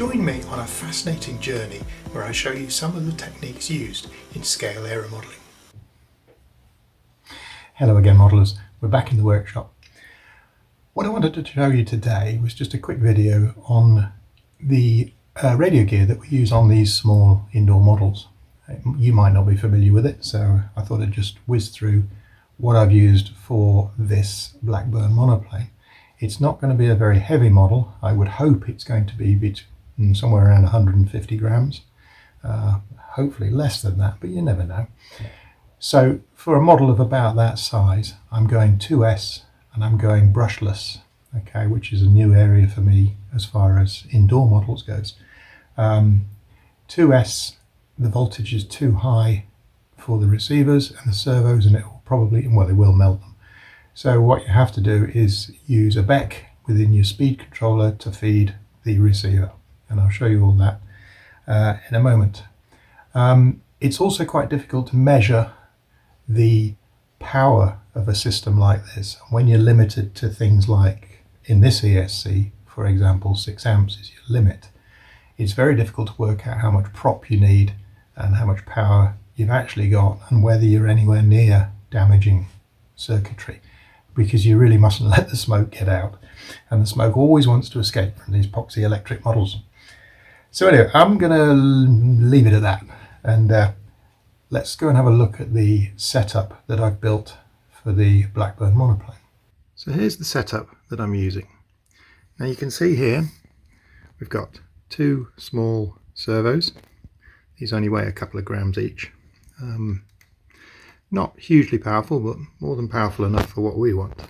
Join me on a fascinating journey where I show you some of the techniques used in scale aeromodelling. Hello again, modellers. We're back in the workshop. What I wanted to show you today was just a quick video on the radio gear that we use on these small indoor models. You might not be familiar with it, so I thought I'd just whiz through what I've used for this Blackburn monoplane. It's not going to be a very heavy model. I would hope it's going to be somewhere around 150 grams. Hopefully less than that, but you never know. So for a model of about that size, I'm going 2S and I'm going brushless, okay, which is a new area for me as far as indoor models goes. 2S, the voltage is too high for the receivers and the servos, and it will probably, well, it will melt them. So what you have to do is use a beck within your speed controller to feed the receiver, and I'll show you all that in a moment. It's also quite difficult to measure the power of a system like this when you're limited to things like, in this ESC for example, 6 amps is your limit. It's very difficult to work out how much prop you need and how much power you've actually got and whether you're anywhere near damaging circuitry, because you really mustn't let the smoke get out, and the smoke always wants to escape from these epoxy electric models. So anyway, I'm going to leave it at that, and let's go and have a look at the setup that I've built for the Blackburn monoplane. So here's the setup that I'm using. Now you can see here we've got 2 small servos. These only weigh a couple of grams each. Not hugely powerful, but more than powerful enough for what we want.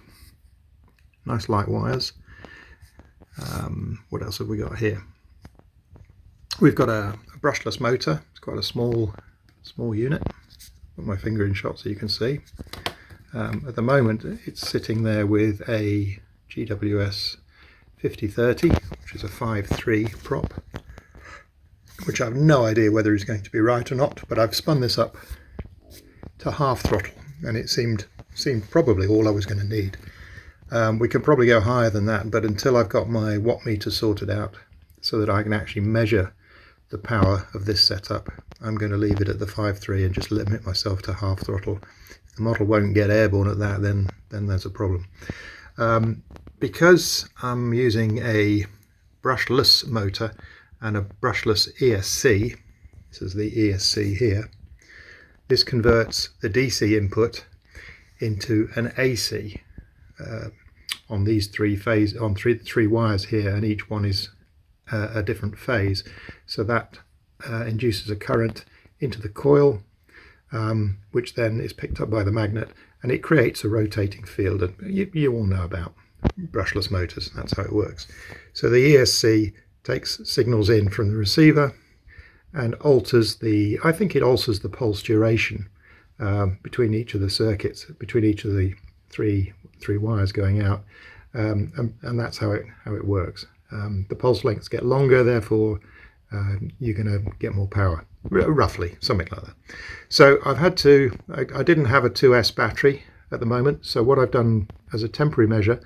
Nice light wires. What else have we got here? We've got a brushless motor. It's quite a small unit. Put my finger in shot so you can see. At the moment it's sitting there with a GWS 5030, which is a 5.3 prop, which I have no idea whether is going to be right or not, but I've spun this up to half throttle and it seemed probably all I was going to need. We can probably go higher than that, but until I've got my watt meter sorted out so that I can actually measure the power of this setup, I'm going to leave it at the 5.3 and just limit myself to half throttle. If the model won't get airborne at that, then there's a problem. Because I'm using a brushless motor and a brushless ESC, this is the ESC here, this converts the DC input into an AC on these three wires here, and each one is a different phase. So that induces a current into the coil, which then is picked up by the magnet, and it creates a rotating field. And you all know about brushless motors, that's how it works. So the ESC takes signals in from the receiver and alters I think it alters the pulse duration between each of the circuits, between each of the three wires going out, and that's how it works. The pulse lengths get longer, therefore you're going to get more power, roughly, something like that. So I didn't have a 2S battery at the moment, so what I've done as a temporary measure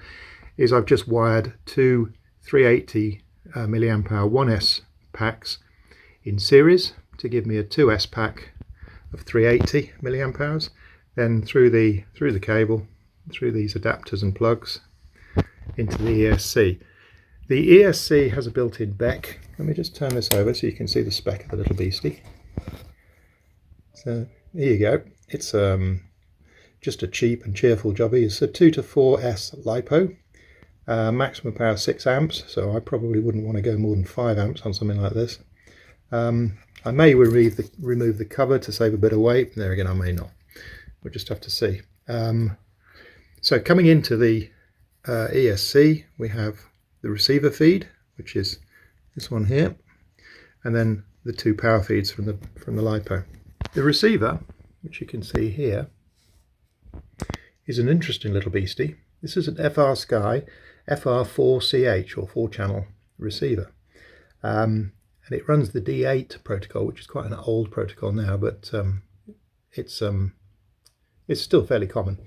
is I've just wired 2 380 milliamp hour 1S packs in series to give me a 2S pack of 380 milliamp hours, then through the cable, through these adapters and plugs into the ESC. The ESC has a built-in beck. Let me just turn this over so you can see the spec of the little beastie. So here you go. It's just a cheap and cheerful jobby. It's a 2 to 4S LiPo. Maximum power 6 amps, so I probably wouldn't want to go more than 5 amps on something like this. I may remove the cover to save a bit of weight. There again, I may not. We'll just have to see. So coming into the ESC, we have the receiver feed, which is this one here, and then the 2 power feeds from the LiPo. The receiver, which you can see here, is an interesting little beastie. This is an FR Sky FR4CH, or 4-channel receiver, and it runs the D8 protocol, which is quite an old protocol now, but it's still fairly common.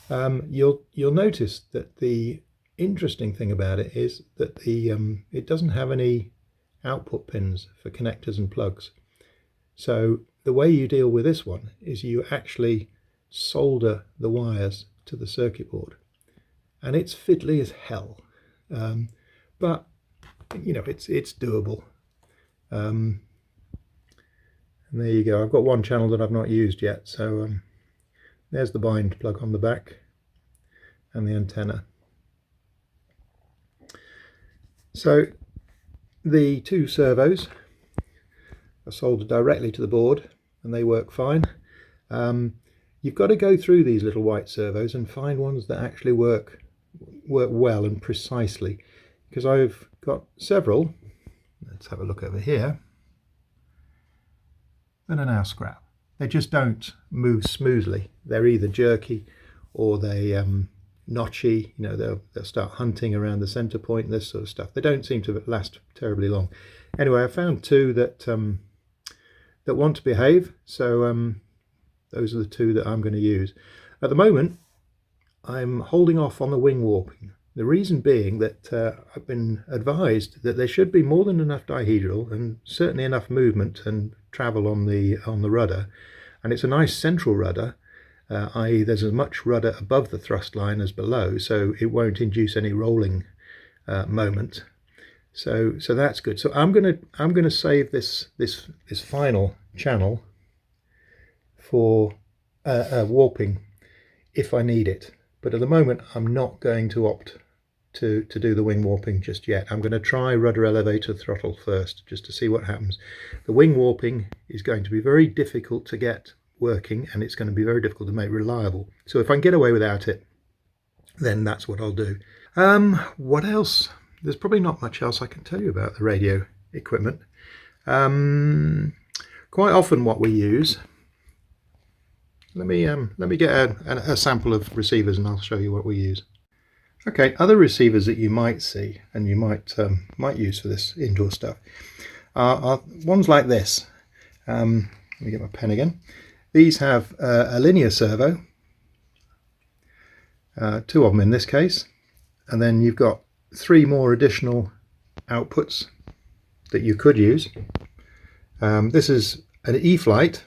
You'll notice that the interesting thing about it is that it doesn't have any output pins for connectors and plugs. So the way you deal with this one is you actually solder the wires to the circuit board, and it's fiddly as hell, but you know, it's doable. And there you go. I've got one channel that I've not used yet, so there's the bind plug on the back and the antenna. So the two servos are soldered directly to the board and they work fine. You've got to go through these little white servos and find ones that actually work well and precisely, because I've got several. Let's have a look over here. That are now scrap. They just don't move smoothly. They're either jerky or they notchy. You know, they'll start hunting around the center point and this sort of stuff. They don't seem to last terribly long. Anyway, I found two that that want to behave, so those are the two that I'm going to use. At the moment, I'm holding off on the wing warping. The reason being that I've been advised that there should be more than enough dihedral and certainly enough movement and travel on the rudder, and it's a nice central rudder, i.e. there's as much rudder above the thrust line as below, so it won't induce any rolling moment. So that's good. So I'm gonna save this final channel for warping if I need it. But at the moment, I'm not going to opt to do the wing warping just yet. I'm going to try rudder elevator throttle first, just to see what happens. The wing warping is going to be very difficult to get working, and it's going to be very difficult to make reliable. So if I can get away without it, then that's what I'll do. What else? There's probably not much else I can tell you about the radio equipment. Quite often what we use, let me get a sample of receivers and I'll show you what we use. Okay, other receivers that you might see and you might use for this indoor stuff are ones like this. Let me get my pen again. These have a linear servo, two of them in this case, and then you've got three more additional outputs that you could use. This is an E-Flight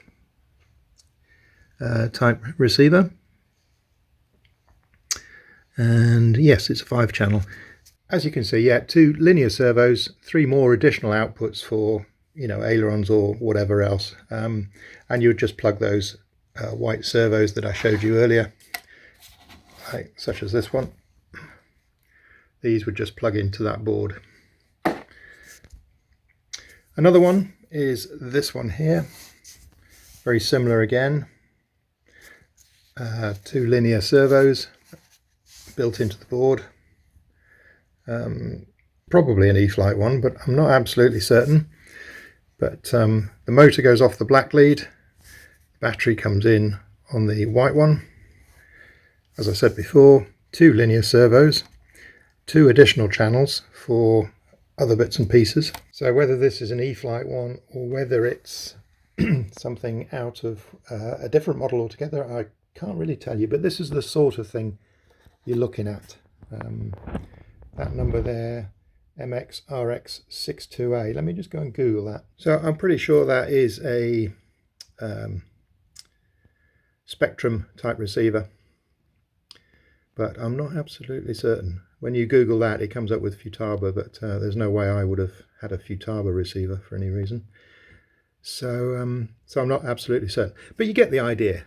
type receiver, and yes, it's a 5-channel. As you can see, yeah, two linear servos, three more additional outputs for, you know, ailerons or whatever else, and you would just plug those white servos that I showed you earlier, such as this one. These would just plug into that board. Another one is this one here, very similar again. Two linear servos built into the board. Probably an E-Flight one, but I'm not absolutely certain. But the motor goes off the black lead, the battery comes in on the white one. As I said before, two linear servos, two additional channels for other bits and pieces. So whether this is an E-Flight one or whether it's something out of a different model altogether, I can't really tell you, but this is the sort of thing you're looking at. That number there, MXRX62A. Let me just go and Google that. So I'm pretty sure that is a Spectrum type receiver, but I'm not absolutely certain. When you Google that, it comes up with Futaba, but there's no way I would have had a Futaba receiver for any reason. So I'm not absolutely certain, but you get the idea.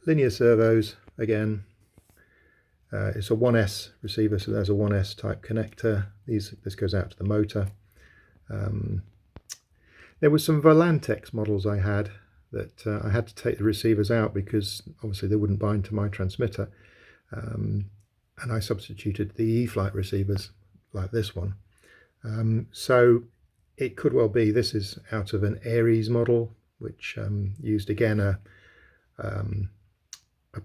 Linear servos again. It's a 1S receiver, so there's a 1S type connector. This goes out to the motor. There were some Volantex models I had that I had to take the receivers out because obviously they wouldn't bind to my transmitter, and I substituted the E-Flight receivers like this one. So it could well be this is out of an Aries model, which used again a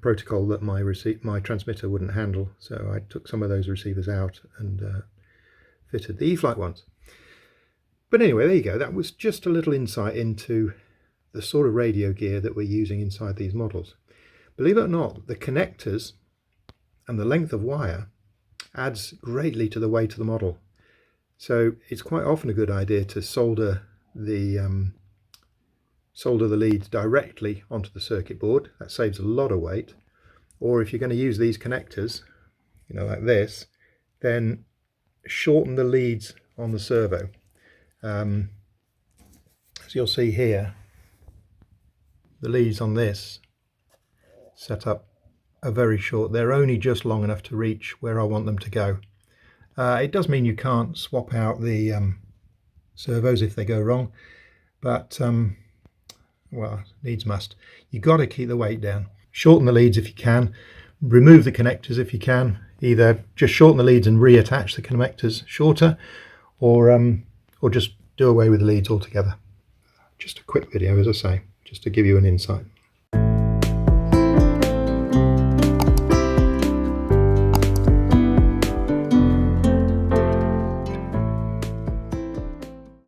protocol that my transmitter wouldn't handle. So I took some of those receivers out and fitted the E-Flight ones. But anyway, there you go. That was just a little insight into the sort of radio gear that we're using inside these models. Believe it or not, the connectors and the length of wire adds greatly to the weight of the model. So it's quite often a good idea to solder the leads directly onto the circuit board. That saves a lot of weight. Or if you're going to use these connectors, you know, like this, then shorten the leads on the servo. As you'll see here, the leads on this set up are very short. They're only just long enough to reach where I want them to go. It does mean you can't swap out the servos if they go wrong, but well, needs must. You've got to keep the weight down. Shorten the leads if you can. Remove the connectors if you can. Either just shorten the leads and reattach the connectors shorter, or just do away with the leads altogether. Just a quick video, as I say, just to give you an insight.